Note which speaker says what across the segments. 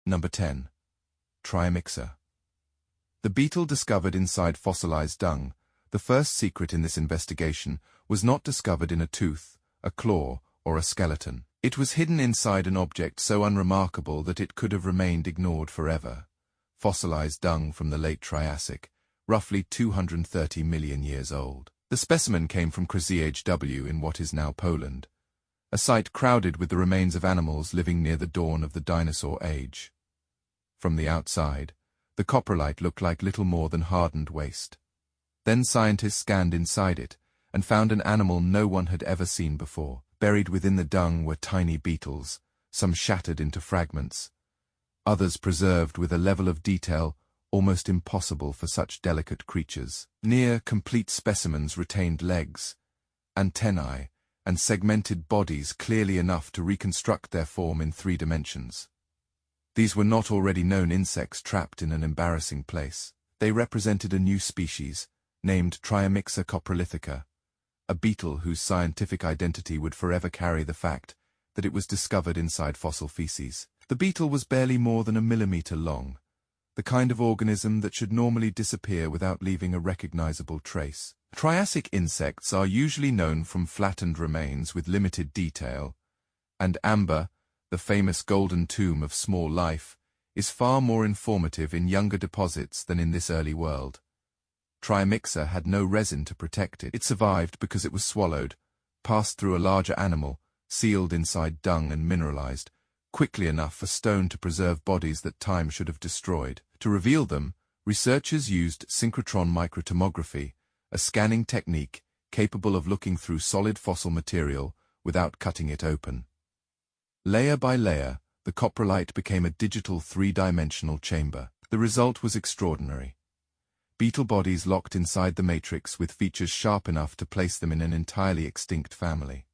Speaker 1: Number 10. Triassic. The beetle discovered inside fossilized dung. The first secret in this investigation was not discovered in a tooth, a claw, or a skeleton. It was hidden inside an object so unremarkable that it could have remained ignored forever. Fossilized dung from the late Triassic, roughly 230 million years old. The specimen came from Crustaceans in what is now Poland, a site crowded with the remains of animals living near the dawn of the dinosaur age. From the outside, the coprolite looked like little more than hardened waste. Then scientists scanned inside it and found an animal no one had ever seen before. Buried within the dung were tiny beetles, some shattered into fragments, others preserved with a level of detail almost impossible for such delicate creatures. Near-complete specimens retained legs, antennae, and segmented bodies clearly enough to reconstruct their form in 3 dimensions. These were not already known insects trapped in an embarrassing place. They represented a new species, named Triassic coprolitica, a beetle whose scientific identity would forever carry the fact that it was discovered inside fossil feces. The beetle was barely more than a millimeter long, the kind of organism that should normally disappear without leaving a recognizable trace. Triassic insects are usually known from flattened remains with limited detail, and amber, the famous golden tomb of small life, is far more informative in younger deposits than in this early world. Triassic had no resin to protect it. It survived because it was swallowed, passed through a larger animal, sealed inside dung and mineralized, quickly enough for stone to preserve bodies that time should have destroyed. To reveal them, researchers used synchrotron microtomography, a scanning technique capable of looking through solid fossil material without cutting it open. Layer by layer, the coprolite became a digital 3-dimensional chamber. The result was extraordinary. Beetle bodies locked inside the matrix with features sharp enough to place them in an entirely extinct family.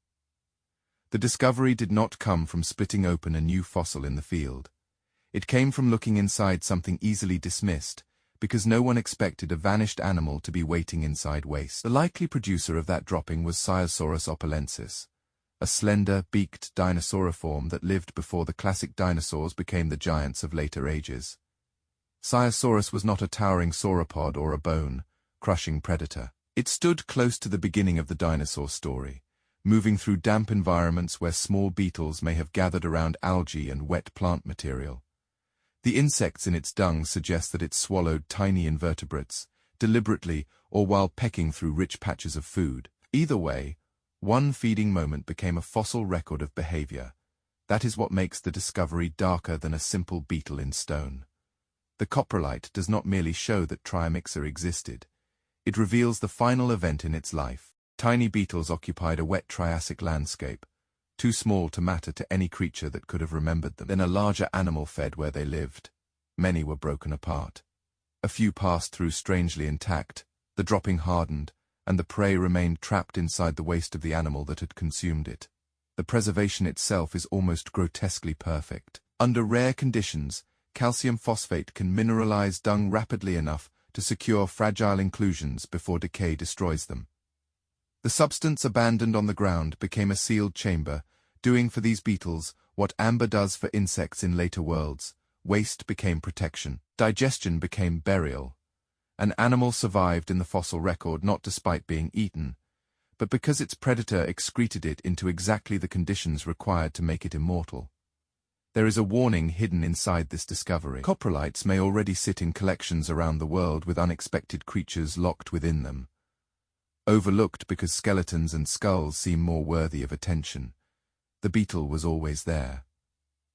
Speaker 1: The discovery did not come from splitting open a new fossil in the field. It came from looking inside something easily dismissed, because no one expected a vanished animal to be waiting inside waste. The likely producer of that dropping was Dinosaurus opelensis, a slender, beaked dinosauriform that lived before the classic dinosaurs became the giants of later ages. Dinosaurus was not a towering sauropod or a bone-crushing predator. It stood close to the beginning of the dinosaur story, moving through damp environments where small beetles may have gathered around algae and wet plant material. The insects in its dung suggest that it swallowed tiny invertebrates, deliberately or while pecking through rich patches of food. Either way, one feeding moment became a fossil record of behavior. That is what makes the discovery darker than a simple beetle in stone. The coprolite does not merely show that Triassic existed. It reveals the final event in its life. Tiny beetles occupied a wet Triassic landscape, too small to matter to any creature that could have remembered them. Then a larger animal fed where they lived. Many were broken apart. A few passed through strangely intact, the dropping hardened, and the prey remained trapped inside the waste of the animal that had consumed it. The preservation itself is almost grotesquely perfect. Under rare conditions, calcium phosphate can mineralize dung rapidly enough to secure fragile inclusions before decay destroys them. The substance abandoned on the ground became a sealed chamber, doing for these beetles what amber does for insects in later worlds. Waste became protection. Digestion became burial. An animal survived in the fossil record not despite being eaten, but because its predator excreted it into exactly the conditions required to make it immortal. There is a warning hidden inside this discovery. Coprolites may already sit in collections around the world with unexpected creatures locked within them. Overlooked because skeletons and skulls seem more worthy of attention, the beetle was always there.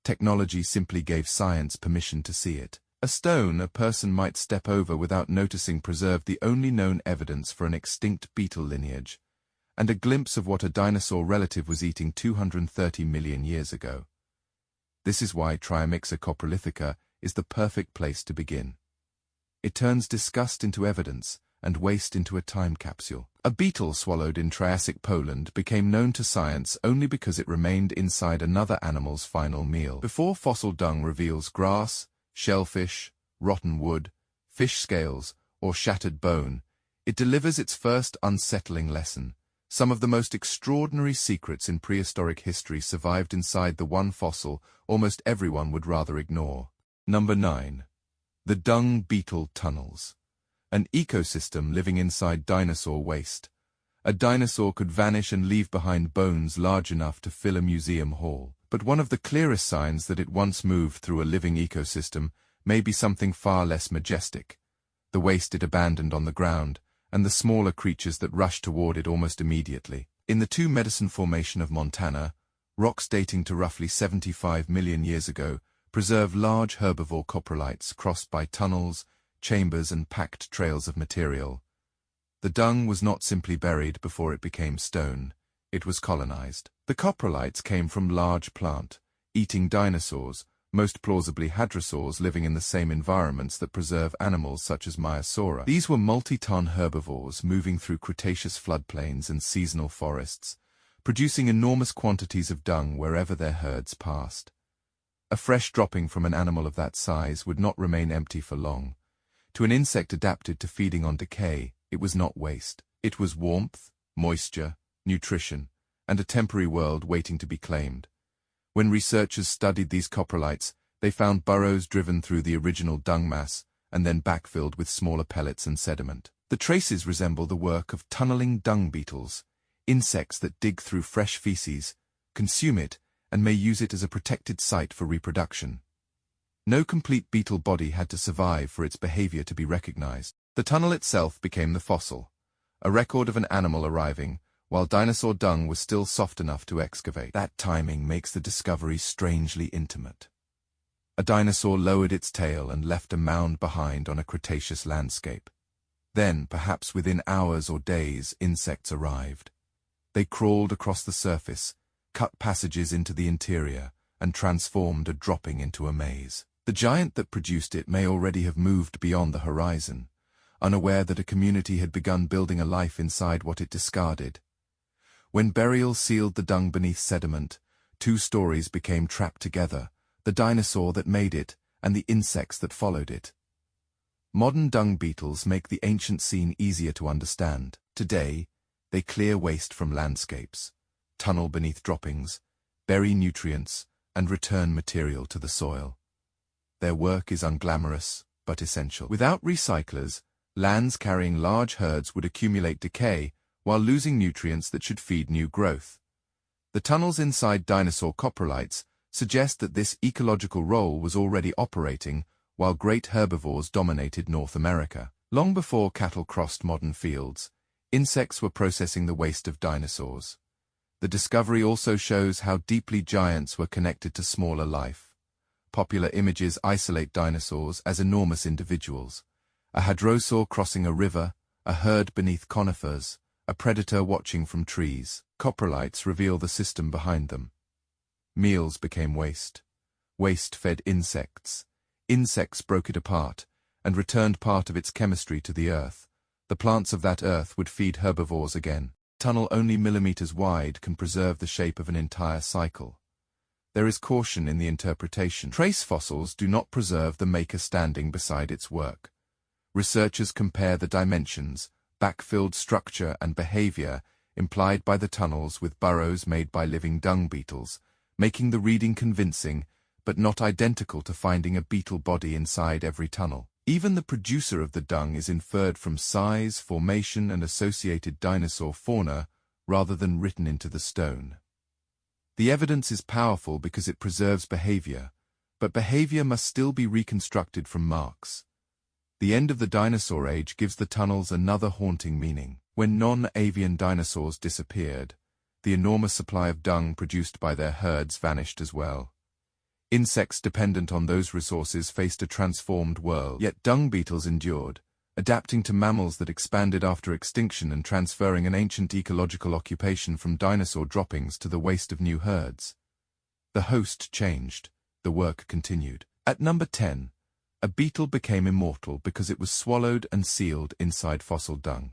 Speaker 1: Technology simply gave science permission to see it. A stone a person might step over without noticing preserved the only known evidence for an extinct beetle lineage, and a glimpse of what a dinosaur relative was eating 230 million years ago. This is why Triassic coprolitica is the perfect place to begin. It turns disgust into evidence and waste into a time capsule. A beetle swallowed in Triassic Poland became known to science only because it remained inside another animal's final meal. Before fossil dung reveals grass, shellfish, rotten wood, fish scales, or shattered bone, it delivers its first unsettling lesson. Some of the most extraordinary secrets in prehistoric history survived inside the one fossil almost everyone would rather ignore. Number 9. The dung beetle tunnels. An ecosystem living inside dinosaur waste. A dinosaur could vanish and leave behind bones large enough to fill a museum hall. But one of the clearest signs that it once moved through a living ecosystem may be something far less majestic. The waste it abandoned on the ground, and the smaller creatures that rushed toward it almost immediately. In the Two Medicine Formation of Montana, rocks dating to roughly 75 million years ago preserve large herbivore coprolites crossed by tunnels, chambers, and packed trails of material. The dung was not simply buried before it became stone, it was colonized. The coprolites came from large plant-eating dinosaurs, most plausibly hadrosaurs living in the same environments that preserve animals such as Maiasaura. These were multi-ton herbivores moving through Cretaceous floodplains and seasonal forests, producing enormous quantities of dung wherever their herds passed. A fresh dropping from an animal of that size would not remain empty for long. To an insect adapted to feeding on decay, it was not waste. It was warmth, moisture, nutrition, and a temporary world waiting to be claimed. When researchers studied these coprolites, they found burrows driven through the original dung mass and then backfilled with smaller pellets and sediment. The traces resemble the work of tunneling dung beetles, insects that dig through fresh feces, consume it, and may use it as a protected site for reproduction. No complete beetle body had to survive for its behavior to be recognized. The tunnel itself became the fossil, a record of an animal arriving, while dinosaur dung was still soft enough to excavate. That timing makes the discovery strangely intimate. A dinosaur lowered its tail and left a mound behind on a Cretaceous landscape. Then, perhaps within hours or days, insects arrived. They crawled across the surface, cut passages into the interior, and transformed a dropping into a maze. The giant that produced it may already have moved beyond the horizon, unaware that a community had begun building a life inside what it discarded. When burial sealed the dung beneath sediment, two stories became trapped together, the dinosaur that made it and the insects that followed it. Modern dung beetles make the ancient scene easier to understand. Today, they clear waste from landscapes, tunnel beneath droppings, bury nutrients, and return material to the soil. Their work is unglamorous, but essential. Without recyclers, lands carrying large herds would accumulate decay while losing nutrients that should feed new growth. The tunnels inside dinosaur coprolites suggest that this ecological role was already operating while great herbivores dominated North America. Long before cattle crossed modern fields, insects were processing the waste of dinosaurs. The discovery also shows how deeply giants were connected to smaller life. Popular images isolate dinosaurs as enormous individuals. A hadrosaur crossing a river, a herd beneath conifers, a predator watching from trees. Coprolites reveal the system behind them. Meals became waste. Waste fed insects. Insects broke it apart and returned part of its chemistry to the earth. The plants of that earth would feed herbivores again. Tunnel only millimeters wide can preserve the shape of an entire cycle. There is caution in the interpretation. Trace fossils do not preserve the maker standing beside its work. Researchers compare the dimensions, backfilled structure and behavior implied by the tunnels with burrows made by living dung beetles, making the reading convincing, but not identical to finding a beetle body inside every tunnel. Even the producer of the dung is inferred from size, formation, and associated dinosaur fauna, rather than written into the stone. The evidence is powerful because it preserves behavior, but behavior must still be reconstructed from marks. The end of the dinosaur age gives the tunnels another haunting meaning. When non-avian dinosaurs disappeared, the enormous supply of dung produced by their herds vanished as well. Insects dependent on those resources faced a transformed world. Yet dung beetles endured, adapting to mammals that expanded after extinction and transferring an ancient ecological occupation from dinosaur droppings to the waste of new herds. The host changed, the work continued. At number 10, a beetle became immortal because it was swallowed and sealed inside fossil dung.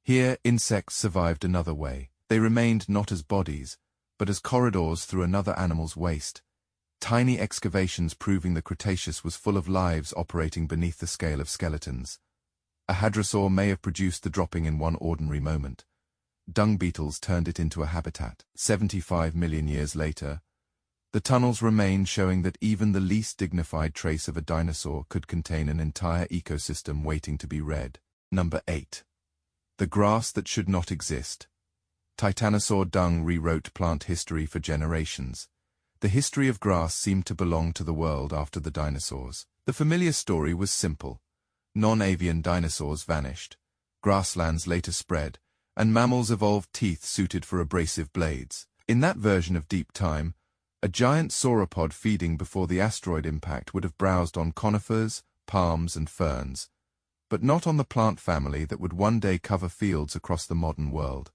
Speaker 1: Here, insects survived another way. They remained not as bodies, but as corridors through another animal's waste. Tiny excavations proving the Cretaceous was full of lives operating beneath the scale of skeletons. A hadrosaur may have produced the dropping in one ordinary moment. Dung beetles turned it into a habitat. 75 million years later, The tunnels remain, showing that even the least dignified trace of a dinosaur could contain an entire ecosystem waiting to be read. Number 8. The grass that should not exist. Titanosaur dung rewrote plant history for generations. The history of grass seemed to belong to the world after the dinosaurs. The familiar story was simple. Non-avian dinosaurs vanished, grasslands later spread, and mammals evolved teeth suited for abrasive blades. In that version of deep time, a giant sauropod feeding before the asteroid impact would have browsed on conifers, palms, and ferns, but not on the plant family that would one day cover fields across the modern world.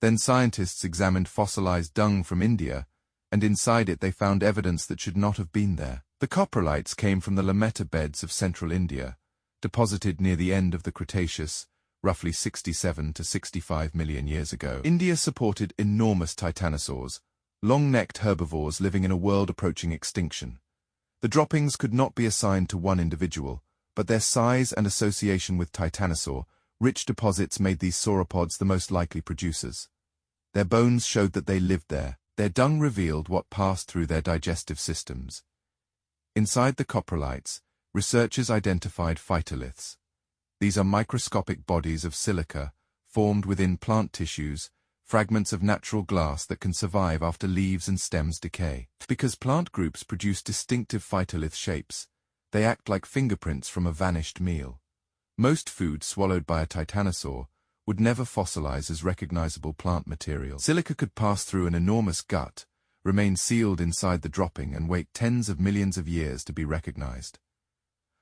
Speaker 1: Then scientists examined fossilized dung from India, and inside it they found evidence that should not have been there. The coprolites came from the lametta beds of central India, deposited near the end of the Cretaceous, roughly 67 to 65 million years ago. India supported enormous titanosaurs, long-necked herbivores living in a world approaching extinction. The droppings could not be assigned to one individual, but their size and association with titanosaur-rich deposits made these sauropods the most likely producers. Their bones showed that they lived there. Their dung revealed what passed through their digestive systems. Inside the coprolites, researchers identified phytoliths. These are microscopic bodies of silica, formed within plant tissues, fragments of natural glass that can survive after leaves and stems decay. Because plant groups produce distinctive phytolith shapes, they act like fingerprints from a vanished meal. Most food swallowed by a titanosaur would never fossilize as recognizable plant material. Silica could pass through an enormous gut, remain sealed inside the dropping, and wait tens of millions of years to be recognized.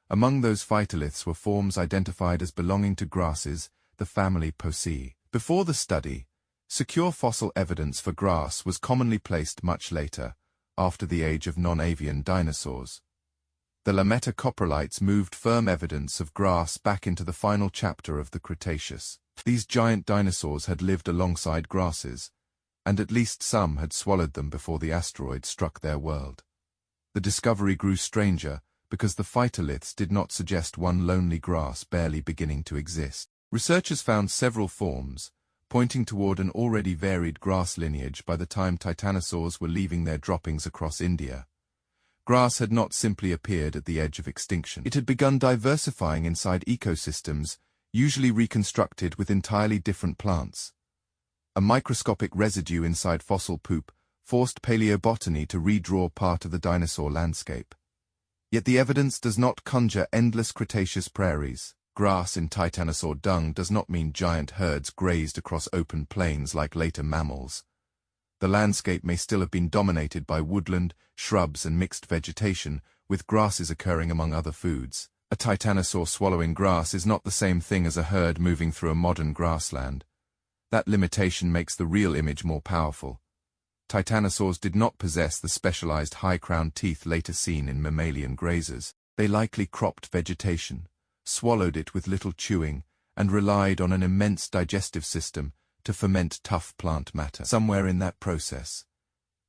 Speaker 1: Among those phytoliths were forms identified as belonging to grasses, the family Poaceae. Before the study, secure fossil evidence for grass was commonly placed much later, after the age of non-avian dinosaurs. The lametta coprolites moved firm evidence of grass back into the final chapter of the Cretaceous. These giant dinosaurs had lived alongside grasses, and at least some had swallowed them before the asteroid struck their world. The discovery grew stranger because the phytoliths did not suggest one lonely grass barely beginning to exist. Researchers found several forms, pointing toward an already varied grass lineage by the time titanosaurs were leaving their droppings across India. Grass had not simply appeared at the edge of extinction. It had begun diversifying inside ecosystems, usually reconstructed with entirely different plants. A microscopic residue inside fossil poop forced paleobotany to redraw part of the dinosaur landscape. Yet the evidence does not conjure endless Cretaceous prairies. Grass in titanosaur dung does not mean giant herds grazed across open plains like later mammals. The landscape may still have been dominated by woodland, shrubs, and mixed vegetation, with grasses occurring among other foods. A titanosaur swallowing grass is not the same thing as a herd moving through a modern grassland. That limitation makes the real image more powerful. Titanosaurs did not possess the specialized high-crowned teeth later seen in mammalian grazers. They likely cropped vegetation, swallowed it with little chewing, and relied on an immense digestive system to ferment tough plant matter. Somewhere in that process,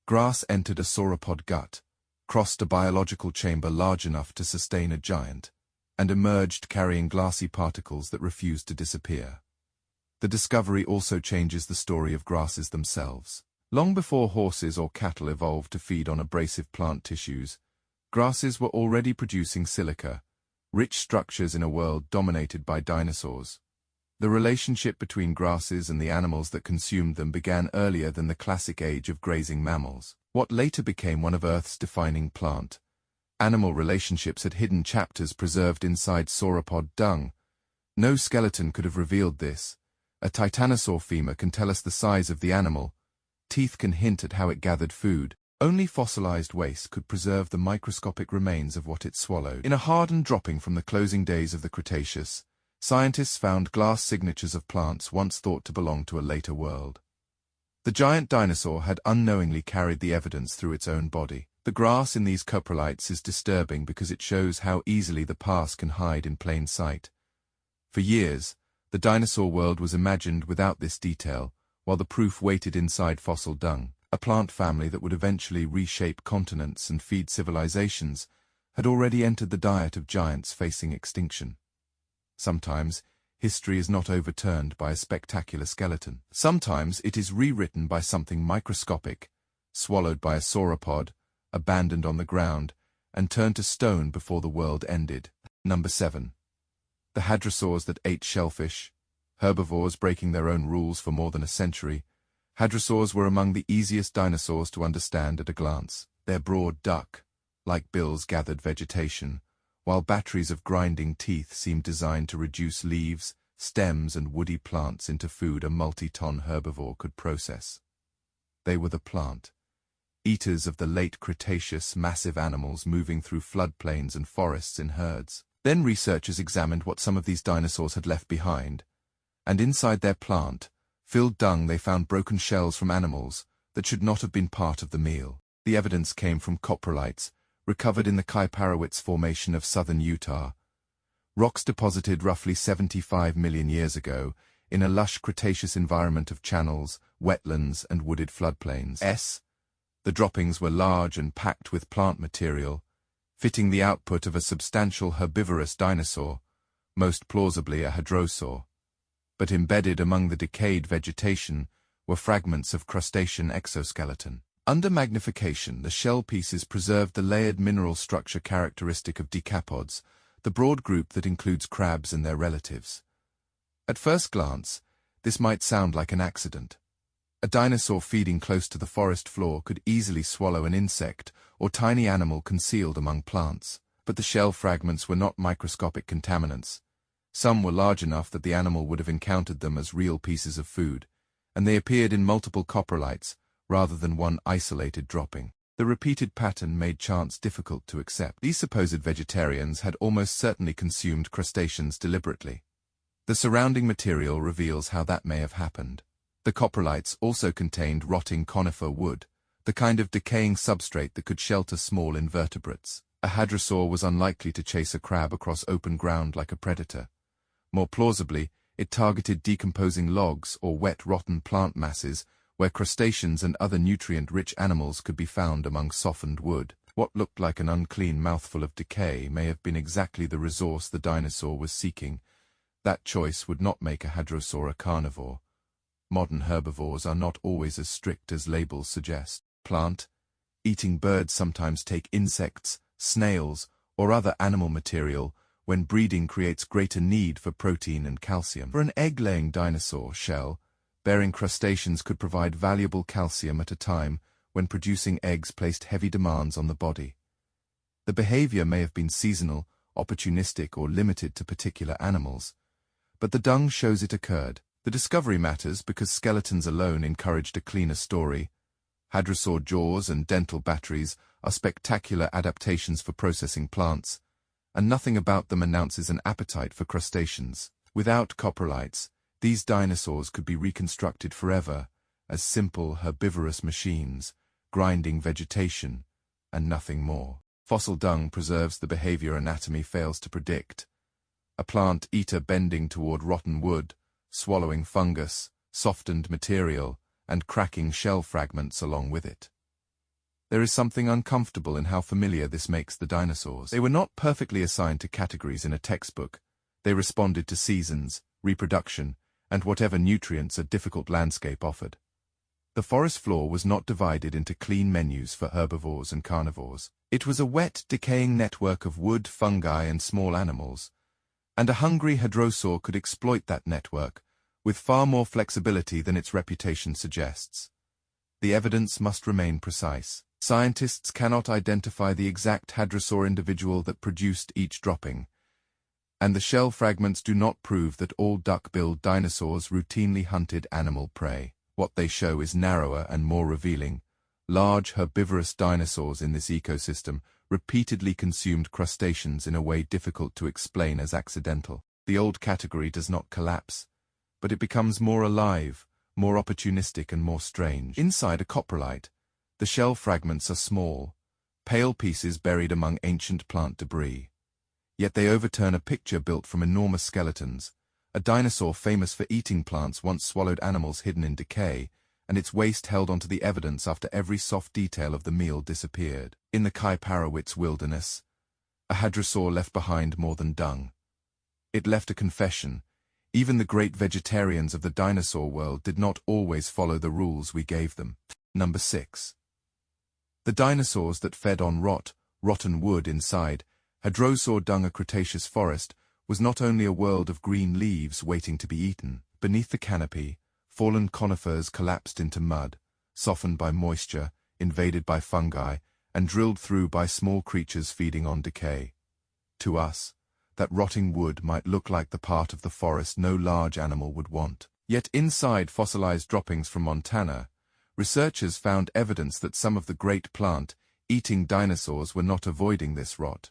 Speaker 1: grass entered a sauropod gut, crossed a biological chamber large enough to sustain a giant, and emerged carrying glassy particles that refused to disappear. The discovery also changes the story of grasses themselves. Long before horses or cattle evolved to feed on abrasive plant tissues, grasses were already producing silica, rich structures in a world dominated by dinosaurs. The relationship between grasses and the animals that consumed them began earlier than the classic age of grazing mammals. What later became one of Earth's defining plant-animal relationships had hidden chapters preserved inside sauropod dung. No skeleton could have revealed this. A titanosaur femur can tell us the size of the animal. Teeth can hint at how it gathered food. Only fossilized waste could preserve the microscopic remains of what it swallowed. In a hardened dropping from the closing days of the Cretaceous, scientists found glass signatures of plants once thought to belong to a later world. The giant dinosaur had unknowingly carried the evidence through its own body. The grass in these coprolites is disturbing because it shows how easily the past can hide in plain sight. For years, the dinosaur world was imagined without this detail, while the proof waited inside fossil dung. A plant family that would eventually reshape continents and feed civilizations had already entered the diet of giants facing extinction. Sometimes, history is not overturned by a spectacular skeleton. Sometimes it is rewritten by something microscopic, swallowed by a sauropod, abandoned on the ground, and turned to stone before the world ended. Number 7. The hadrosaurs that ate shellfish. Herbivores breaking their own rules for more than a century, hadrosaurs were among the easiest dinosaurs to understand at a glance. Their broad duck-like bills gathered vegetation, while batteries of grinding teeth seemed designed to reduce leaves, stems, and woody plants into food a multi-ton herbivore could process. They were the plant eaters of the late Cretaceous, massive animals moving through floodplains and forests in herds. Then researchers examined what some of these dinosaurs had left behind, and inside their plant-filled dung they found broken shells from animals that should not have been part of the meal. The evidence came from coprolites, recovered in the Coprolites formation of southern Utah, rocks deposited roughly 75 million years ago in a lush Cretaceous environment of channels, wetlands, and wooded floodplains. The droppings were large and packed with plant material, fitting the output of a substantial herbivorous dinosaur, most plausibly a hadrosaur. But embedded among the decayed vegetation were fragments of crustacean exoskeleton. Under magnification, the shell pieces preserved the layered mineral structure characteristic of decapods, the broad group that includes crabs and their relatives. At first glance, this might sound like an accident. A dinosaur feeding close to the forest floor could easily swallow an insect or tiny animal concealed among plants. But the shell fragments were not microscopic contaminants. Some were large enough that the animal would have encountered them as real pieces of food, and they appeared in multiple coprolites rather than one isolated dropping. The repeated pattern made chance difficult to accept. These supposed vegetarians had almost certainly consumed crustaceans deliberately. The surrounding material reveals how that may have happened. The coprolites also contained rotting conifer wood, the kind of decaying substrate that could shelter small invertebrates. A hadrosaur was unlikely to chase a crab across open ground like a predator. More plausibly, it targeted decomposing logs or wet, rotten plant masses where crustaceans and other nutrient-rich animals could be found among softened wood. What looked like an unclean mouthful of decay may have been exactly the resource the dinosaur was seeking. That choice would not make a hadrosaur a carnivore. Modern herbivores are not always as strict as labels suggest. Plant-eating birds sometimes take insects, snails, or other animal material when breeding creates greater need for protein and calcium. For an egg-laying dinosaur, shell-bearing crustaceans could provide valuable calcium at a time when producing eggs placed heavy demands on the body. The behavior may have been seasonal, opportunistic, or limited to particular animals, but the dung shows it occurred. The discovery matters because skeletons alone encouraged a cleaner story. Hadrosaur jaws and dental batteries are spectacular adaptations for processing plants, and nothing about them announces an appetite for crustaceans. Without coprolites, these dinosaurs could be reconstructed forever as simple herbivorous machines, grinding vegetation, and nothing more. Fossil dung preserves the behavior anatomy fails to predict. A plant eater bending toward rotten wood, swallowing fungus, softened material, and cracking shell fragments along with it. There is something uncomfortable in how familiar this makes the dinosaurs. They were not perfectly assigned to categories in a textbook. They responded to seasons, reproduction, and whatever nutrients a difficult landscape offered. The forest floor was not divided into clean menus for herbivores and carnivores. It was a wet, decaying network of wood, fungi, and small animals, and a hungry hadrosaur could exploit that network with far more flexibility than its reputation suggests. The evidence must remain precise. Scientists cannot identify the exact hadrosaur individual that produced each dropping, and the shell fragments do not prove that all duck-billed dinosaurs routinely hunted animal prey. What they show is narrower and more revealing. Large herbivorous dinosaurs in this ecosystem repeatedly consumed crustaceans in a way difficult to explain as accidental. The old category does not collapse, but it becomes more alive, more opportunistic, and more strange. Inside a coprolite, the shell fragments are small, pale pieces buried among ancient plant debris. Yet they overturn a picture built from enormous skeletons. A dinosaur famous for eating plants once swallowed animals hidden in decay, and its waste held onto the evidence after every soft detail of the meal disappeared. In the Coprolites wilderness, a hadrosaur left behind more than dung. It left a confession. Even the great vegetarians of the dinosaur world did not always follow the rules we gave them. Number 6. The dinosaurs that fed on rotten wood inside hadrosaur dung. A Cretaceous forest was not only a world of green leaves waiting to be eaten. Beneath the canopy, fallen conifers collapsed into mud, softened by moisture, invaded by fungi, and drilled through by small creatures feeding on decay. To us, that rotting wood might look like the part of the forest no large animal would want. Yet inside fossilized droppings from Montana, researchers found evidence that some of the great plant-eating dinosaurs were not avoiding this rot.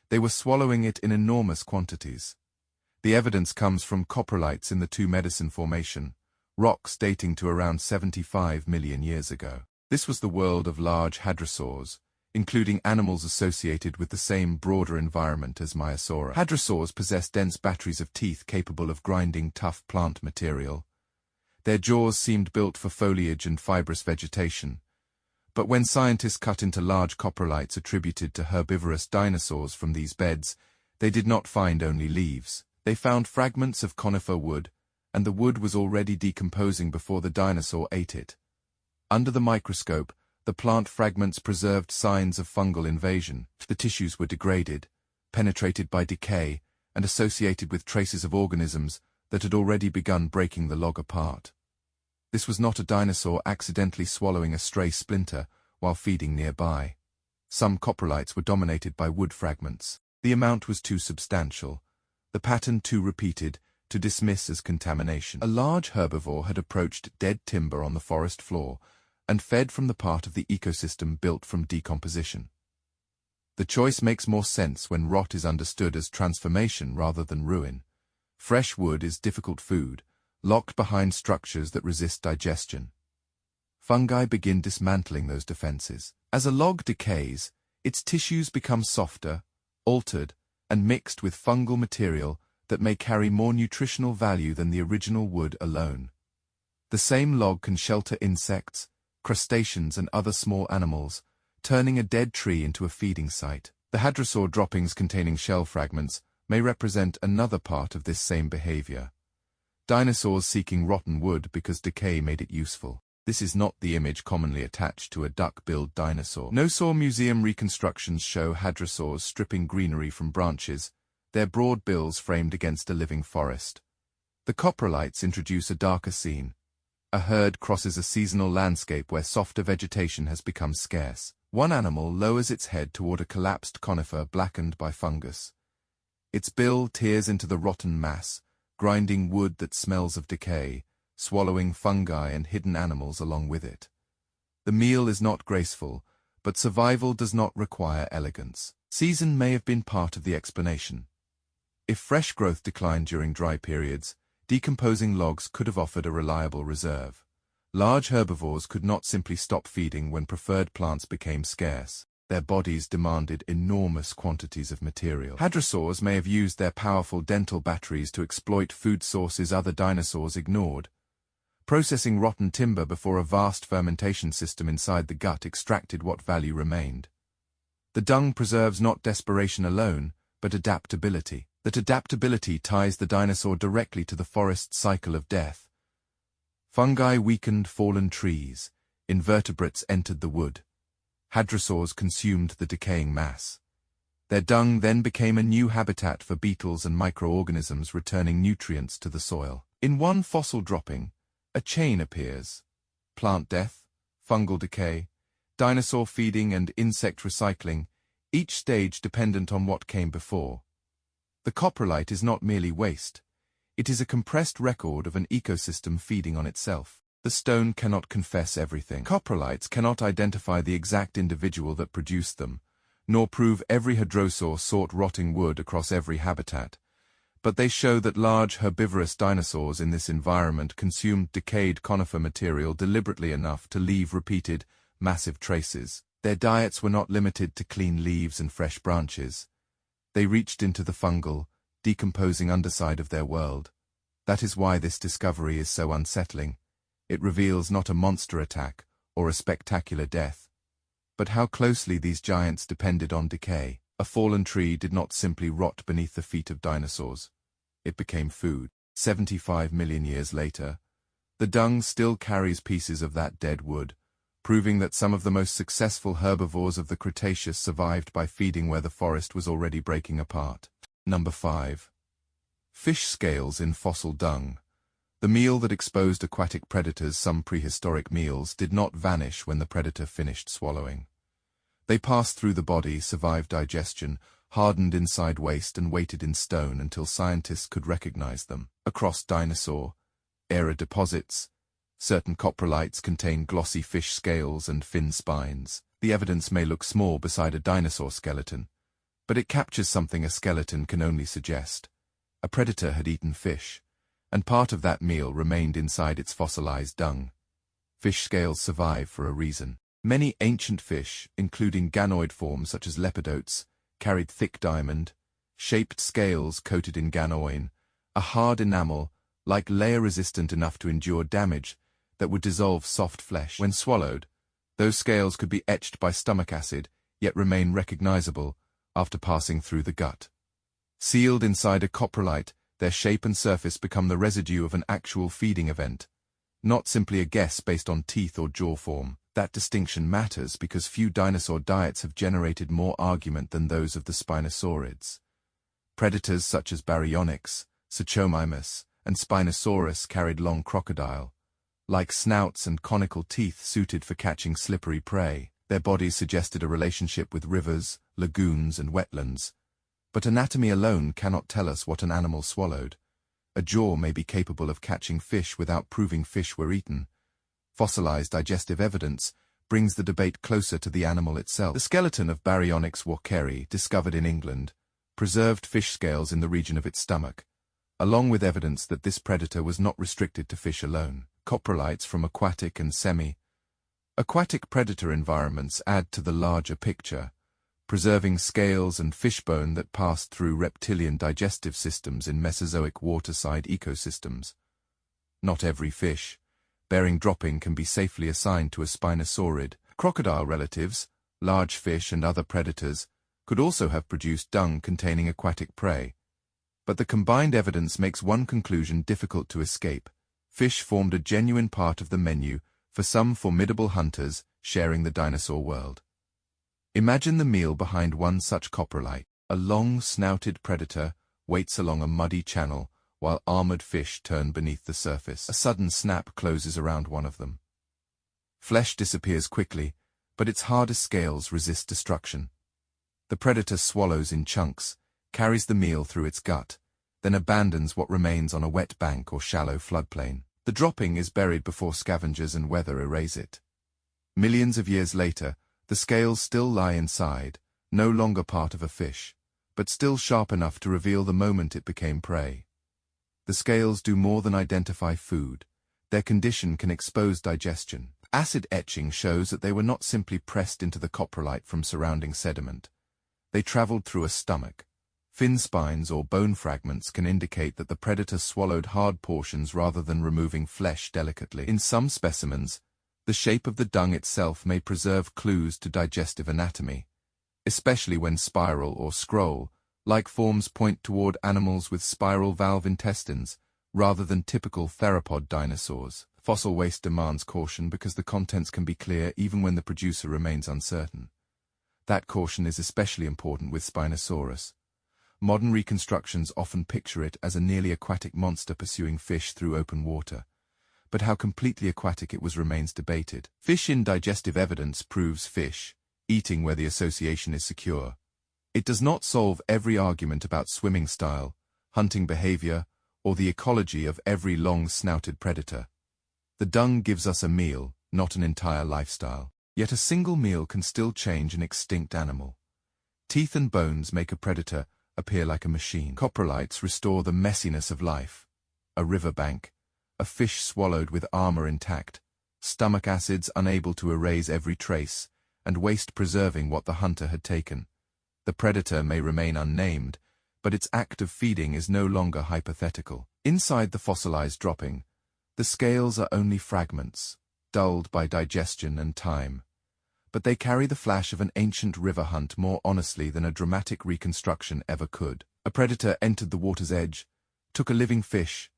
Speaker 1: They were swallowing it in enormous quantities. The evidence comes from coprolites in the Two Medicine Formation, rocks dating to around 75 million years ago. This was the world of large hadrosaurs, including animals associated with the same broader environment as Maiasaura. Hadrosaurs possess dense batteries of teeth capable of grinding tough plant material. Their jaws seemed built for foliage and fibrous vegetation. But when scientists cut into large coprolites attributed to herbivorous dinosaurs from these beds, they did not find only leaves. They found fragments of conifer wood, and the wood was already decomposing before the dinosaur ate it. Under the microscope, the plant fragments preserved signs of fungal invasion. The tissues were degraded, penetrated by decay, and associated with traces of organisms that had already begun breaking the log apart. This was not a dinosaur accidentally swallowing a stray splinter while feeding nearby. Some coprolites were dominated by wood fragments. The amount was too substantial, the pattern too repeated, to dismiss as contamination. A large herbivore had approached dead timber on the forest floor and fed from the part of the ecosystem built from decomposition. The choice makes more sense when rot is understood as transformation rather than ruin. Fresh wood is difficult food, locked behind structures that resist digestion. Fungi begin dismantling those defenses. As a log decays, its tissues become softer, altered, and mixed with fungal material that may carry more nutritional value than the original wood alone. The same log can shelter insects, crustaceans, and other small animals, turning a dead tree into a feeding site. The hadrosaur droppings containing shell fragments may represent another part of this same behavior. Dinosaurs seeking rotten wood because decay made it useful. This is not the image commonly attached to a duck-billed dinosaur. Dinosaur museum reconstructions show hadrosaurs stripping greenery from branches, their broad bills framed against a living forest. The coprolites introduce a darker scene. A herd crosses a seasonal landscape where softer vegetation has become scarce. One animal lowers its head toward a collapsed conifer blackened by fungus. Its bill tears into the rotten mass, grinding wood that smells of decay, swallowing fungi and hidden animals along with it. The meal is not graceful, but survival does not require elegance. Season may have been part of the explanation. If fresh growth declined during dry periods, decomposing logs could have offered a reliable reserve. Large herbivores could not simply stop feeding when preferred plants became scarce. Their bodies demanded enormous quantities of material. Hadrosaurs may have used their powerful dental batteries to exploit food sources other dinosaurs ignored, processing rotten timber before a vast fermentation system inside the gut extracted what value remained. The dung preserves not desperation alone, but adaptability. That adaptability ties the dinosaur directly to the forest's cycle of death. Fungi weakened fallen trees, invertebrates entered the wood. Hadrosaurs consumed the decaying mass. Their dung then became a new habitat for beetles and microorganisms returning nutrients to the soil. In one fossil dropping, a chain appears. Plant death, fungal decay, dinosaur feeding and insect recycling, each stage dependent on what came before. The coprolite is not merely waste. It is a compressed record of an ecosystem feeding on itself. The stone cannot confess everything. Coprolites cannot identify the exact individual that produced them, nor prove every hadrosaur sought rotting wood across every habitat. But they show that large herbivorous dinosaurs in this environment consumed decayed conifer material deliberately enough to leave repeated, massive traces. Their diets were not limited to clean leaves and fresh branches. They reached into the fungal, decomposing underside of their world. That is why this discovery is so unsettling. It reveals not a monster attack or a spectacular death, but how closely these giants depended on decay. A fallen tree did not simply rot beneath the feet of dinosaurs. It became food. 75 million years later, the dung still carries pieces of that dead wood, proving that some of the most successful herbivores of the Cretaceous survived by feeding where the forest was already breaking apart. Number 5. Fish scales in fossil dung. The meal that exposed aquatic predators, some prehistoric meals, did not vanish when the predator finished swallowing. They passed through the body, survived digestion, hardened inside waste, and waited in stone until scientists could recognize them. Across Dinosaur-Era deposits, certain coprolites contain glossy fish scales and fin spines. The evidence may look small beside a dinosaur skeleton, but it captures something a skeleton can only suggest. A predator had eaten fish, and part of that meal remained inside its fossilized dung. Fish scales survive for a reason. Many ancient fish, including ganoid forms such as lepidotes, carried thick diamond-shaped scales coated in ganoin, a hard enamel, like layer resistant enough to endure damage, that would dissolve soft flesh. When swallowed, those scales could be etched by stomach acid, yet remain recognizable after passing through the gut. Sealed inside a coprolite, their shape and surface become the residue of an actual feeding event, not simply a guess based on teeth or jaw form. That distinction matters because few dinosaur diets have generated more argument than those of the Spinosaurids. Predators such as Baryonyx, Suchomimus, and Spinosaurus carried long crocodile-like snouts and conical teeth suited for catching slippery prey. Their bodies suggested a relationship with rivers, lagoons, and wetlands. But anatomy alone cannot tell us what an animal swallowed. A jaw may be capable of catching fish without proving fish were eaten. Fossilized digestive evidence brings the debate closer to the animal itself. The skeleton of Baryonyx walkeri, discovered in England, preserved fish scales in the region of its stomach, along with evidence that this predator was not restricted to fish alone. Coprolites from aquatic and semi-aquatic predator environments add to the larger picture, preserving scales and fish bone that passed through reptilian digestive systems in Mesozoic waterside ecosystems. Not every fish bearing dropping can be safely assigned to a spinosaurid. Crocodile relatives, large fish and other predators, could also have produced dung containing aquatic prey. But the combined evidence makes one conclusion difficult to escape. Fish formed a genuine part of the menu for some formidable hunters sharing the dinosaur world. Imagine the meal behind one such coprolite. A long-snouted predator waits along a muddy channel while armored fish turn beneath the surface. A sudden snap closes around one of them. Flesh disappears quickly, but its hardest scales resist destruction. The predator swallows in chunks, carries the meal through its gut, then abandons what remains on a wet bank or shallow floodplain. The dropping is buried before scavengers and weather erase it. Millions of years later, the scales still lie inside, no longer part of a fish, but still sharp enough to reveal the moment it became prey. The scales do more than identify food. Their condition can expose digestion. Acid etching shows that they were not simply pressed into the coprolite from surrounding sediment. They traveled through a stomach. Fin spines or bone fragments can indicate that the predator swallowed hard portions rather than removing flesh delicately. In some specimens, the shape of the dung itself may preserve clues to digestive anatomy, especially when spiral or scroll-like forms point toward animals with spiral valve intestines, rather than typical theropod dinosaurs. Fossil waste demands caution because the contents can be clear even when the producer remains uncertain. That caution is especially important with Spinosaurus. Modern reconstructions often picture it as a nearly aquatic monster pursuing fish through open water. But how completely aquatic it was remains debated. Fish in digestive evidence proves fish, eating where the association is secure. It does not solve every argument about swimming style, hunting behavior, or the ecology of every long-snouted predator. The dung gives us a meal, not an entire lifestyle. Yet a single meal can still change an extinct animal. Teeth and bones make a predator appear like a machine. Coprolites restore the messiness of life. A riverbank, a fish swallowed with armor intact, stomach acids unable to erase every trace, and waste preserving what the hunter had taken. The predator may remain unnamed, but its act of feeding is no longer hypothetical. Inside the fossilized dropping, the scales are only fragments, dulled by digestion and time. But they carry the flash of an ancient river hunt more honestly than a dramatic reconstruction ever could. A predator entered the water's edge, took a living fish,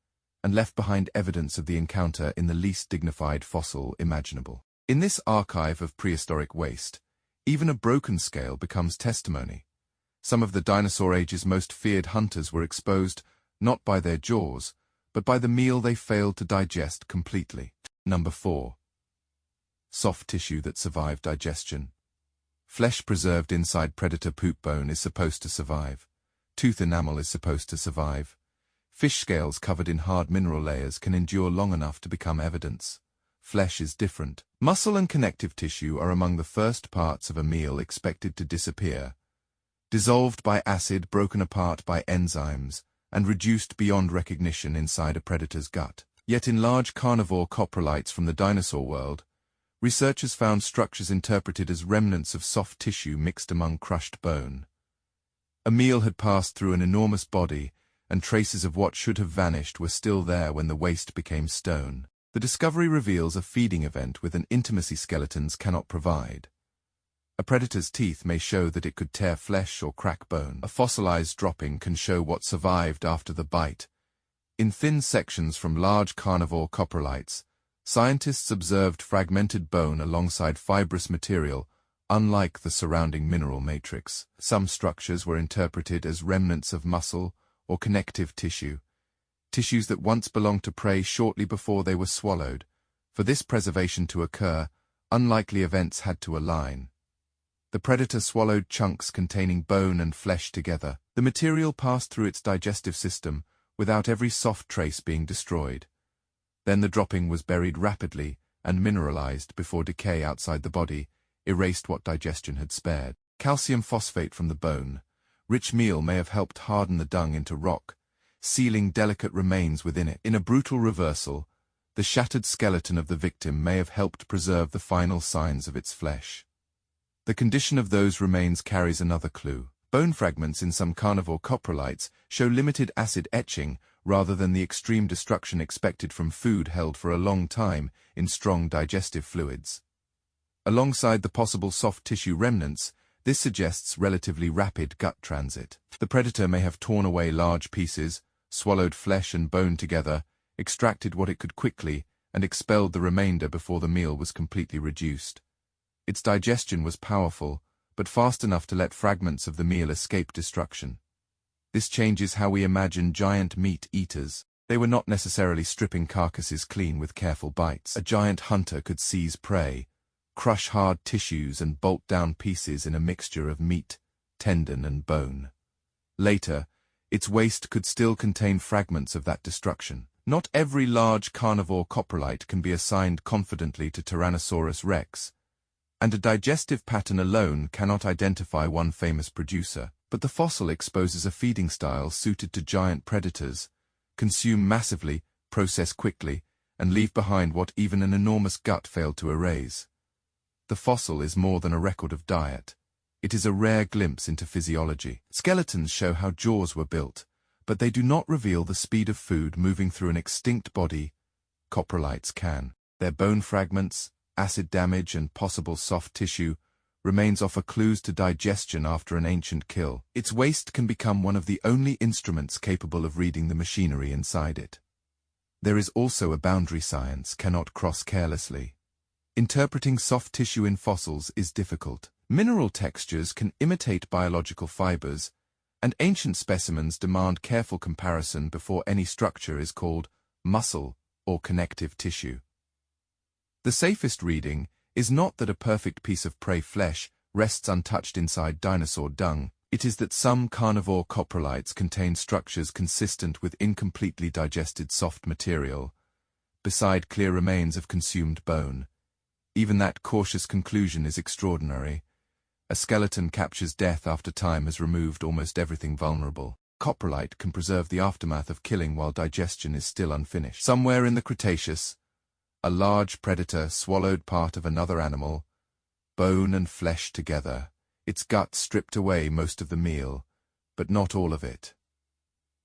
Speaker 1: and left behind evidence of the encounter in the least dignified fossil imaginable. In this archive of prehistoric waste, even a broken scale becomes testimony. Some of the dinosaur age's most feared hunters were exposed not by their jaws, but by the meal they failed to digest completely. Number 4. Soft tissue that survived digestion. Flesh preserved inside predator poop bone is supposed to survive. Tooth enamel is supposed to survive. Fish scales covered in hard mineral layers can endure long enough to become evidence. Flesh is different. Muscle and connective tissue are among the first parts of a meal expected to disappear, dissolved by acid, broken apart by enzymes, and reduced beyond recognition inside a predator's gut. Yet in large carnivore coprolites from the dinosaur world, researchers found structures interpreted as remnants of soft tissue mixed among crushed bone. A meal had passed through an enormous body, and traces of what should have vanished were still there when the waste became stone. The discovery reveals a feeding event with an intimacy skeletons cannot provide. A predator's teeth may show that it could tear flesh or crack bone. A fossilized dropping can show what survived after the bite. In thin sections from large carnivore coprolites, scientists observed fragmented bone alongside fibrous material, unlike the surrounding mineral matrix. Some structures were interpreted as remnants of muscle or connective tissue, tissues that once belonged to prey shortly before they were swallowed. For this preservation to occur, unlikely events had to align. The predator swallowed chunks containing bone and flesh together. The material passed through its digestive system without every soft trace being destroyed. Then the dropping was buried rapidly and mineralized before decay outside the body erased what digestion had spared. Calcium phosphate from the bone. Rich meal may have helped harden the dung into rock, sealing delicate remains within it. In a brutal reversal, the shattered skeleton of the victim may have helped preserve the final signs of its flesh. The condition of those remains carries another clue. Bone fragments in some carnivore coprolites show limited acid etching rather than the extreme destruction expected from food held for a long time in strong digestive fluids. Alongside the possible soft tissue remnants, this suggests relatively rapid gut transit. The predator may have torn away large pieces, swallowed flesh and bone together, extracted what it could quickly, and expelled the remainder before the meal was completely reduced. Its digestion was powerful, but fast enough to let fragments of the meal escape destruction. This changes how we imagine giant meat eaters. They were not necessarily stripping carcasses clean with careful bites. A giant hunter could seize prey, crush hard tissues and bolt down pieces in a mixture of meat, tendon and bone. Later, its waste could still contain fragments of that destruction. Not every large carnivore coprolite can be assigned confidently to Tyrannosaurus rex, and a digestive pattern alone cannot identify one famous producer. But the fossil exposes a feeding style suited to giant predators, consume massively, process quickly, and leave behind what even an enormous gut failed to erase. The fossil is more than a record of diet. It is a rare glimpse into physiology. Skeletons show how jaws were built, but they do not reveal the speed of food moving through an extinct body. Coprolites can. Their bone fragments, acid damage and possible soft tissue remains offer clues to digestion after an ancient kill. Its waste can become one of the only instruments capable of reading the machinery inside it. There is also a boundary science cannot cross carelessly. Interpreting soft tissue in fossils is difficult. Mineral textures can imitate biological fibers, and ancient specimens demand careful comparison before any structure is called muscle or connective tissue. The safest reading is not that a perfect piece of prey flesh rests untouched inside dinosaur dung. It is that some carnivore coprolites contain structures consistent with incompletely digested soft material, beside clear remains of consumed bone. Even that cautious conclusion is extraordinary. A skeleton captures death after time has removed almost everything vulnerable. Coprolite can preserve the aftermath of killing while digestion is still unfinished. Somewhere in the Cretaceous, a large predator swallowed part of another animal, bone and flesh together. Its gut stripped away most of the meal, but not all of it.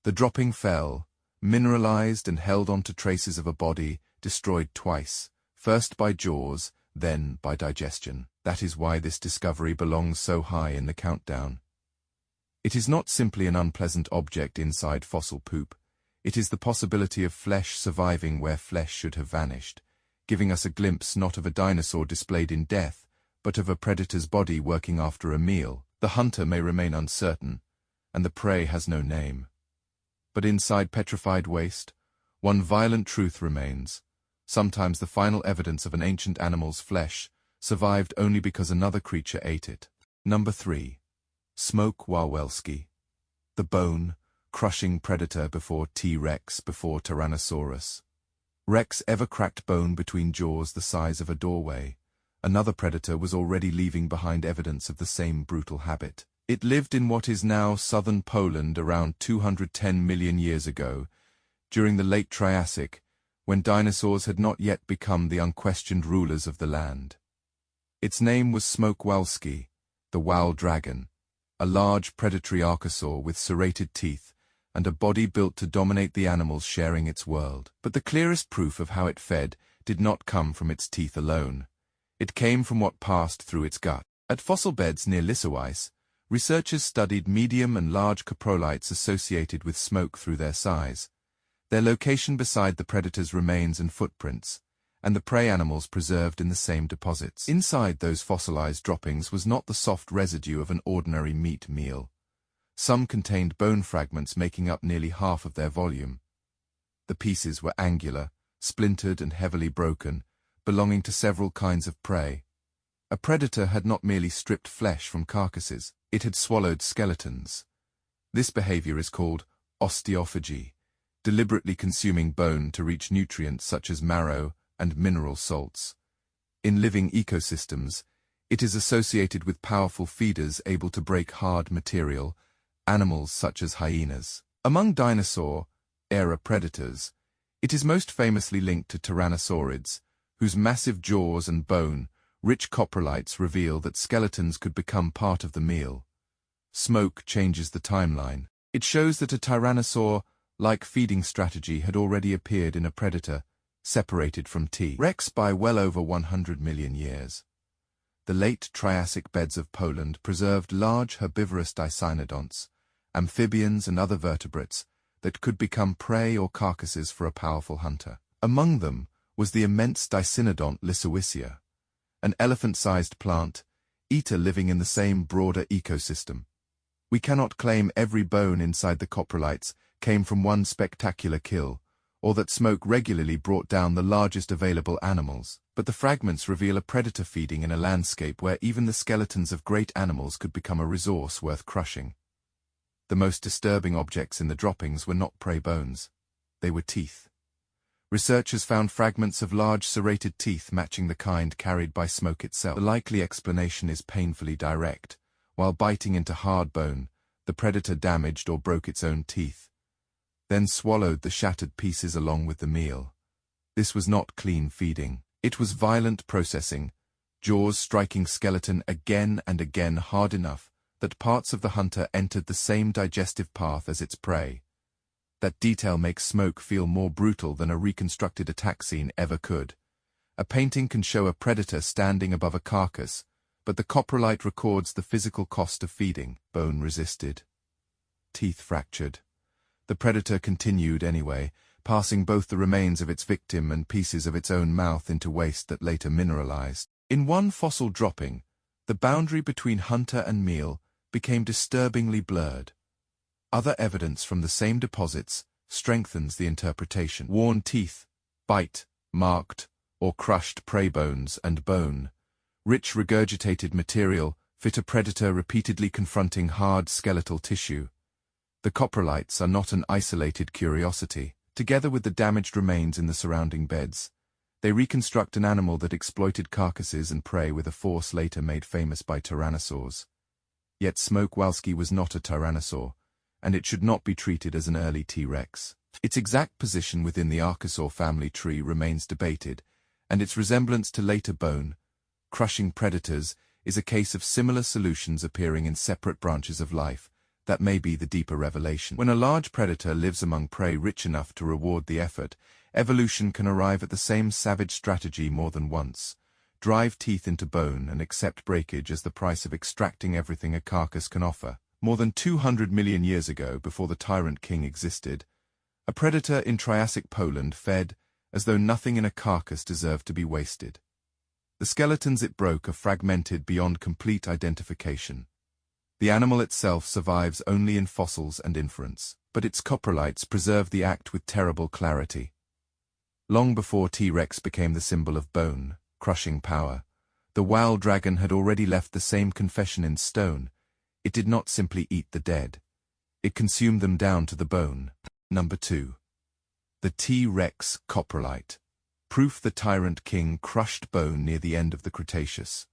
Speaker 1: The dropping fell, mineralized and held onto traces of a body destroyed twice, first by jaws, then by digestion. That is why this discovery belongs so high in the countdown. It is not simply an unpleasant object inside fossil poop. It is the possibility of flesh surviving where flesh should have vanished. giving us a glimpse not of a dinosaur displayed in death, but of a predator's body working after a meal. The hunter may remain uncertain, and the prey has no name. But inside petrified waste, one violent truth remains. Sometimes the final evidence of an ancient animal's flesh survived only because another creature ate it. Number 3. Smoke Wawelski. The bone-crushing predator before T-Rex, before Tyrannosaurus. Rex ever cracked bone between jaws the size of a doorway. Another predator was already leaving behind evidence of the same brutal habit. It lived in what is now southern Poland around 210 million years ago, during the late Triassic, when dinosaurs had not yet become the unquestioned rulers of the land. Its name was Smoke Wawelski, the Wow dragon, a large predatory archosaur with serrated teeth and a body built to dominate the animals sharing its world. But the clearest proof of how it fed did not come from its teeth alone. It came from what passed through its gut. At fossil beds near Lissowice, researchers studied medium and large coprolites associated with smoke through their size, their location beside the predator's remains and footprints, and the prey animals preserved in the same deposits. Inside those fossilized droppings was not the soft residue of an ordinary meat meal. Some contained bone fragments making up nearly half of their volume. The pieces were angular, splintered and heavily broken, belonging to several kinds of prey. A predator had not merely stripped flesh from carcasses, it had swallowed skeletons. This behavior is called osteophagy, deliberately consuming bone to reach nutrients such as marrow and mineral salts. In living ecosystems, it is associated with powerful feeders able to break hard material, animals such as hyenas. Among Dinosaur-Era predators, it is most famously linked to Tyrannosaurids, whose massive jaws and bone-rich coprolites reveal that skeletons could become part of the meal. Smoke changes the timeline. It shows that a tyrannosaur-like feeding strategy had already appeared in a predator, separated from T-Rex by well over 100 million years. The late Triassic beds of Poland preserved large herbivorous dicynodonts, amphibians and other vertebrates that could become prey or carcasses for a powerful hunter. Among them was the immense dicynodont Lissowicea, an elephant-sized plant, eater living in the same broader ecosystem. We cannot claim every bone inside the coprolites came from one spectacular kill, or that smoke regularly brought down the largest available animals, but the fragments reveal a predator feeding in a landscape where even the skeletons of great animals could become a resource worth crushing. The most disturbing objects in the droppings were not prey bones. They were teeth. Researchers found fragments of large serrated teeth matching the kind carried by smoke itself. The likely explanation is painfully direct. While biting into hard bone, the predator damaged or broke its own teeth, then swallowed the shattered pieces along with the meal. This was not clean feeding. It was violent processing, jaws striking skeleton again and again hard enough that parts of the hunter entered the same digestive path as its prey. That detail makes smoke feel more brutal than a reconstructed attack scene ever could. A painting can show a predator standing above a carcass, but the coprolite records the physical cost of feeding. Bone resisted. Teeth fractured. The predator continued anyway, passing both the remains of its victim and pieces of its own mouth into waste that later mineralized. In one fossil dropping, the boundary between hunter and meal became disturbingly blurred. Other evidence from the same deposits strengthens the interpretation. Worn teeth, bite, marked, or crushed prey bones and bone. Rich regurgitated material fit a predator repeatedly confronting hard skeletal tissue. The coprolites are not an isolated curiosity. Together with the damaged remains in the surrounding beds, they reconstruct an animal that exploited carcasses and prey with a force later made famous by tyrannosaurs. Yet Smoke Wawelski was not a tyrannosaur, and it should not be treated as an early T-Rex. Its exact position within the Archosaur family tree remains debated, and its resemblance to later bone-crushing predators is a case of similar solutions appearing in separate branches of life. That may be the deeper revelation. When a large predator lives among prey rich enough to reward the effort, evolution can arrive at the same savage strategy more than once. Drive teeth into bone and accept breakage as the price of extracting everything a carcass can offer. More than 200 million years ago, before the tyrant king existed, a predator in Triassic Poland fed as though nothing in a carcass deserved to be wasted. The skeletons it broke are fragmented beyond complete identification. The animal itself survives only in fossils and inference, but its coprolites preserve the act with terrible clarity. Long before T-Rex became the symbol of bone, crushing power, the wild dragon had already left the same confession in stone. It did not simply eat the dead. It consumed them down to the bone. Number 2. The T-Rex coprolite. Proof the tyrant king crushed bone near the end of the Cretaceous.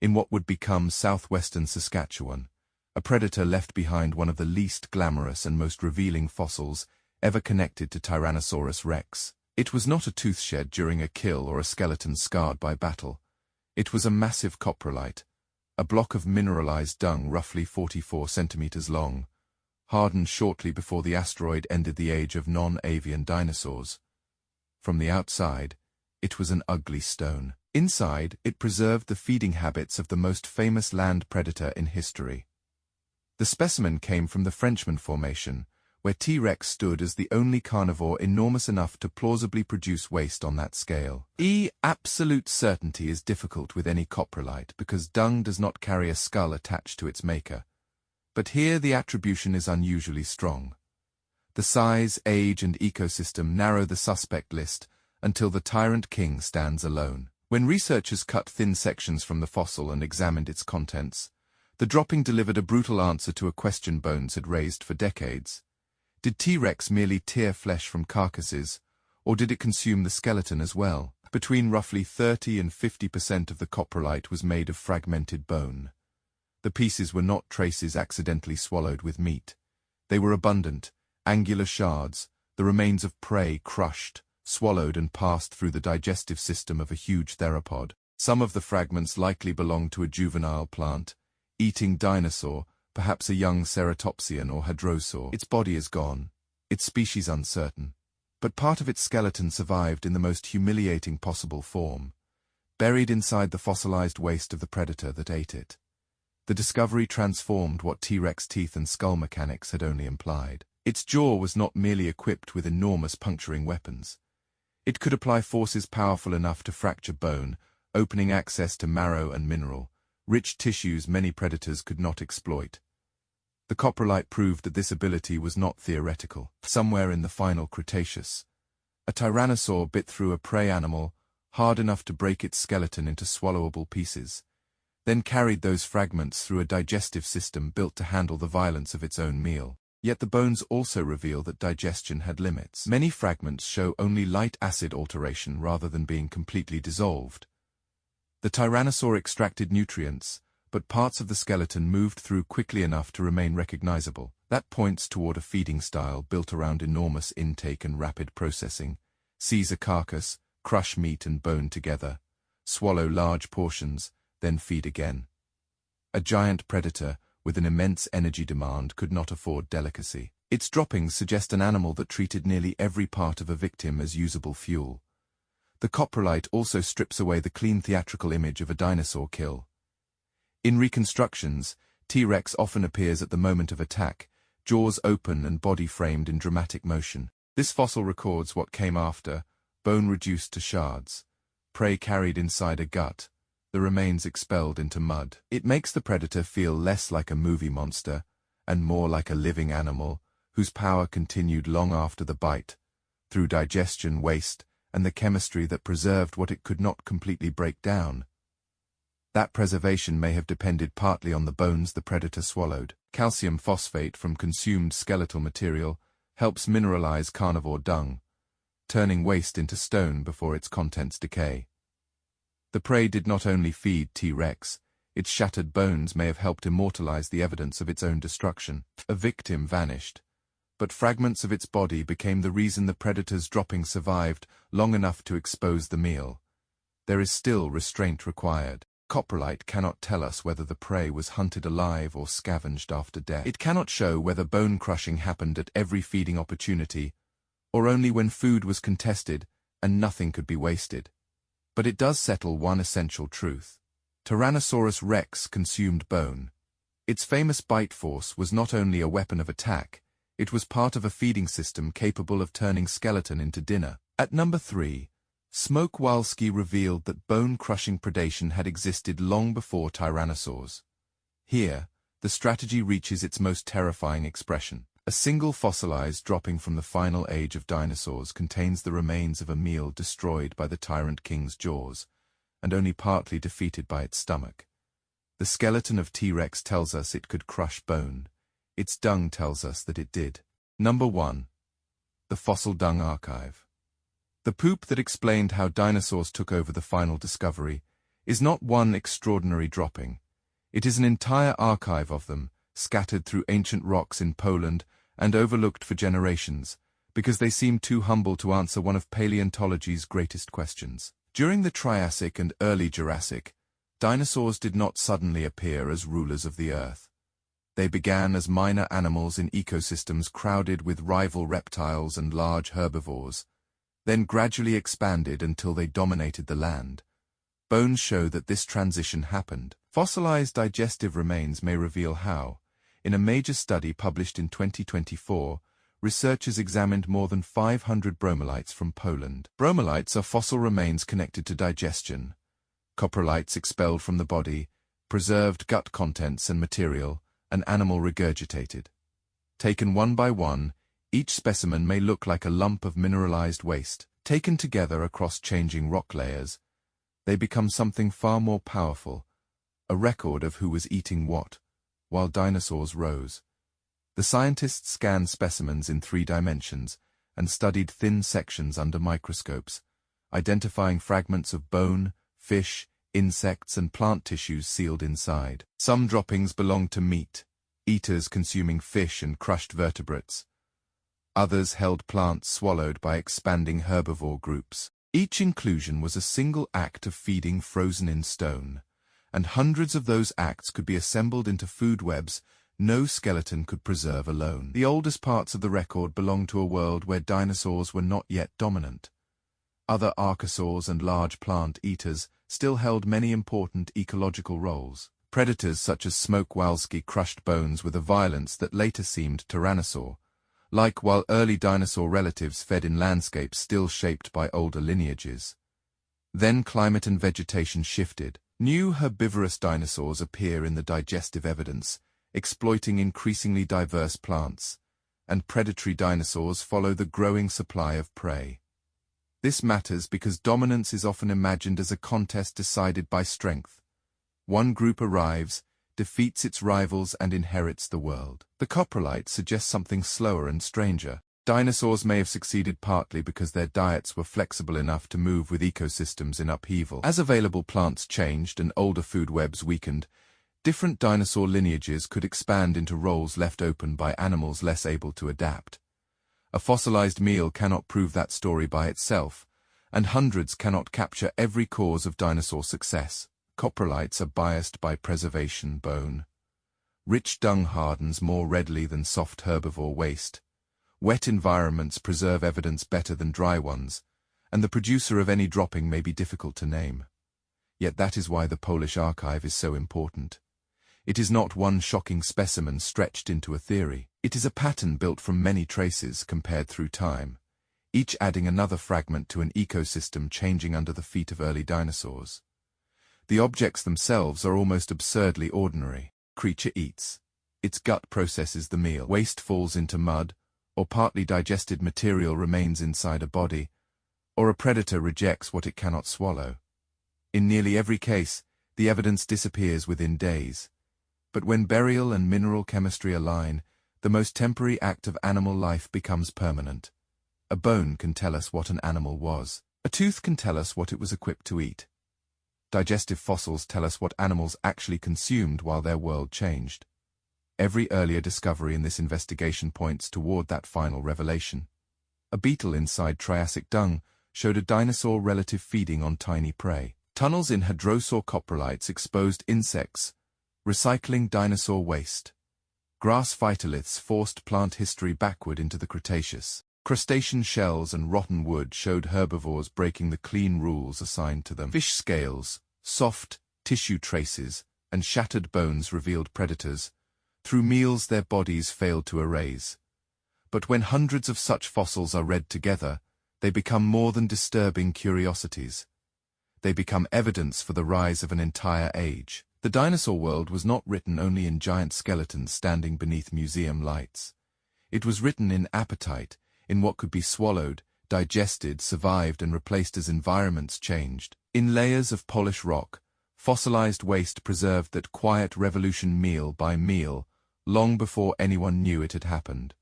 Speaker 1: In what would become southwestern Saskatchewan, a predator left behind one of the least glamorous and most revealing fossils ever connected to Tyrannosaurus rex. It was not a tooth shed during a kill or a skeleton scarred by battle. It was a massive coprolite, a block of mineralized dung roughly 44 centimeters long, hardened shortly before the asteroid ended the age of non-avian dinosaurs. From the outside, it was an ugly stone. Inside, it preserved the feeding habits of the most famous land predator in history. The specimen came from the Frenchman Formation, where T-Rex stood as the only carnivore enormous enough to plausibly produce waste on that scale. Absolute certainty is difficult with any coprolite because dung does not carry a skull attached to its maker. But here the attribution is unusually strong. The size, age, and ecosystem narrow the suspect list until the tyrant king stands alone. When researchers cut thin sections from the fossil and examined its contents, the dropping delivered a brutal answer to a question Bones had raised for decades. Did T-Rex merely tear flesh from carcasses, or did it consume the skeleton as well? Between roughly 30 and 50% of the coprolite was made of fragmented bone. The pieces were not traces accidentally swallowed with meat. They were abundant, angular shards, the remains of prey crushed, swallowed and passed through the digestive system of a huge theropod. Some of the fragments likely belonged to a juvenile plant-eating dinosaur, perhaps a young ceratopsian or hadrosaur. Its body is gone, its species uncertain, but part of its skeleton survived in the most humiliating possible form, buried inside the fossilized waste of the predator that ate it. The discovery transformed what T-Rex teeth and skull mechanics had only implied. Its jaw was not merely equipped with enormous puncturing weapons. It could apply forces powerful enough to fracture bone, opening access to marrow and mineral, rich tissues many predators could not exploit. The coprolite proved that this ability was not theoretical. Somewhere in the final Cretaceous, a tyrannosaur bit through a prey animal hard enough to break its skeleton into swallowable pieces, then carried those fragments through a digestive system built to handle the violence of its own meal. Yet the bones also reveal that digestion had limits. Many fragments show only light acid alteration rather than being completely dissolved. The tyrannosaur extracted nutrients, but parts of the skeleton moved through quickly enough to remain recognizable. That points toward a feeding style built around enormous intake and rapid processing. Seize a carcass, crush meat and bone together, swallow large portions, then feed again. A giant predator, with an immense energy demand, could not afford delicacy. Its droppings suggest an animal that treated nearly every part of a victim as usable fuel. The coprolite also strips away the clean theatrical image of a dinosaur kill. In reconstructions, T-Rex often appears at the moment of attack, jaws open and body framed in dramatic motion. This fossil records what came after, bone reduced to shards, prey carried inside a gut, the remains expelled into mud. It makes the predator feel less like a movie monster, and more like a living animal, whose power continued long after the bite, through digestion, waste, and the chemistry that preserved what it could not completely break down. That preservation may have depended partly on the bones the predator swallowed. Calcium phosphate from consumed skeletal material helps mineralize carnivore dung, turning waste into stone before its contents decay. The prey did not only feed T-Rex, its shattered bones may have helped immortalize the evidence of its own destruction. A victim vanished, but fragments of its body became the reason the predator's dropping survived long enough to expose the meal. There is still restraint required. Coprolite cannot tell us whether the prey was hunted alive or scavenged after death. It cannot show whether bone crushing happened at every feeding opportunity, or only when food was contested and nothing could be wasted. But it does settle one essential truth. Tyrannosaurus rex consumed bone. Its famous bite force was not only a weapon of attack, it was part of a feeding system capable of turning skeleton into dinner. At number 3, Smokewalski revealed that bone-crushing predation had existed long before tyrannosaurs. Here, the strategy reaches its most terrifying expression. A single fossilized dropping from the final age of dinosaurs contains the remains of a meal destroyed by the tyrant king's jaws, and only partly defeated by its stomach. The skeleton of T-Rex tells us it could crush bone. Its dung tells us that it did. Number 1. The Fossil Dung Archive. The poop that explained how dinosaurs took over the final discovery is not one extraordinary dropping. It is an entire archive of them, scattered through ancient rocks in Poland and overlooked for generations, because they seem too humble to answer one of paleontology's greatest questions. During the Triassic and early Jurassic, dinosaurs did not suddenly appear as rulers of the Earth. They began as minor animals in ecosystems crowded with rival reptiles and large herbivores, then gradually expanded until they dominated the land. Bones show that this transition happened. Fossilized digestive remains may reveal how. In a major study published in 2024, researchers examined more than 500 bromelites from Poland. Bromelites are fossil remains connected to digestion. Coprolites expelled from the body, preserved gut contents and material, an animal regurgitated. Taken one by one, each specimen may look like a lump of mineralized waste. Taken together across changing rock layers, they become something far more powerful, a record of who was eating what, while dinosaurs rose. The scientists scanned specimens in 3 dimensions and studied thin sections under microscopes, identifying fragments of bone, fish, insects, and plant tissues sealed inside. Some droppings belonged to meat, eaters consuming fish and crushed vertebrates. Others held plants swallowed by expanding herbivore groups. Each inclusion was a single act of feeding frozen in stone, and hundreds of those acts could be assembled into food webs no skeleton could preserve alone. The oldest parts of the record belong to a world where dinosaurs were not yet dominant. Other archosaurs and large plant eaters still held many important ecological roles. Predators such as Smokewalski crushed bones with a violence that later seemed tyrannosaur, while early dinosaur relatives fed in landscapes still shaped by older lineages. Then climate and vegetation shifted. New herbivorous dinosaurs appear in the digestive evidence, exploiting increasingly diverse plants, and predatory dinosaurs follow the growing supply of prey. This matters because dominance is often imagined as a contest decided by strength. One group arrives, defeats its rivals, and inherits the world. The coprolites suggest something slower and stranger. Dinosaurs may have succeeded partly because their diets were flexible enough to move with ecosystems in upheaval. As available plants changed and older food webs weakened, different dinosaur lineages could expand into roles left open by animals less able to adapt. A fossilized meal cannot prove that story by itself, and hundreds cannot capture every cause of dinosaur success. Coprolites are biased by preservation bone. Rich dung hardens more readily than soft herbivore waste. Wet environments preserve evidence better than dry ones, and the producer of any dropping may be difficult to name. Yet that is why the Polish archive is so important. It is not one shocking specimen stretched into a theory. It is a pattern built from many traces compared through time, each adding another fragment to an ecosystem changing under the feet of early dinosaurs. The objects themselves are almost absurdly ordinary. Creature eats. Its gut processes the meal. Waste falls into mud, or partly digested material remains inside a body, or a predator rejects what it cannot swallow. In nearly every case, the evidence disappears within days. But when burial and mineral chemistry align, the most temporary act of animal life becomes permanent. A bone can tell us what an animal was. A tooth can tell us what it was equipped to eat. Digestive fossils tell us what animals actually consumed while their world changed. Every earlier discovery in this investigation points toward that final revelation. A beetle inside Triassic dung showed a dinosaur relative feeding on tiny prey. Tunnels in hadrosaur coprolites exposed insects, recycling dinosaur waste. Grass phytoliths forced plant history backward into the Cretaceous. Crustacean shells and rotten wood showed herbivores breaking the clean rules assigned to them. Fish scales, soft tissue traces, and shattered bones revealed predators. Through meals their bodies failed to erase. But when hundreds of such fossils are read together, they become more than disturbing curiosities. They become evidence for the rise of an entire age. The dinosaur world was not written only in giant skeletons standing beneath museum lights. It was written in appetite, in what could be swallowed, digested, survived, and replaced as environments changed. In layers of polished rock, fossilized waste preserved that quiet revolution meal by meal, long before anyone knew it had happened.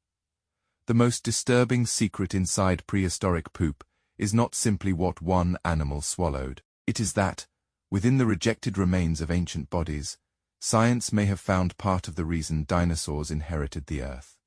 Speaker 1: The most disturbing secret inside prehistoric poop is not simply what one animal swallowed. It is that, within the rejected remains of ancient bodies, science may have found part of the reason dinosaurs inherited the Earth.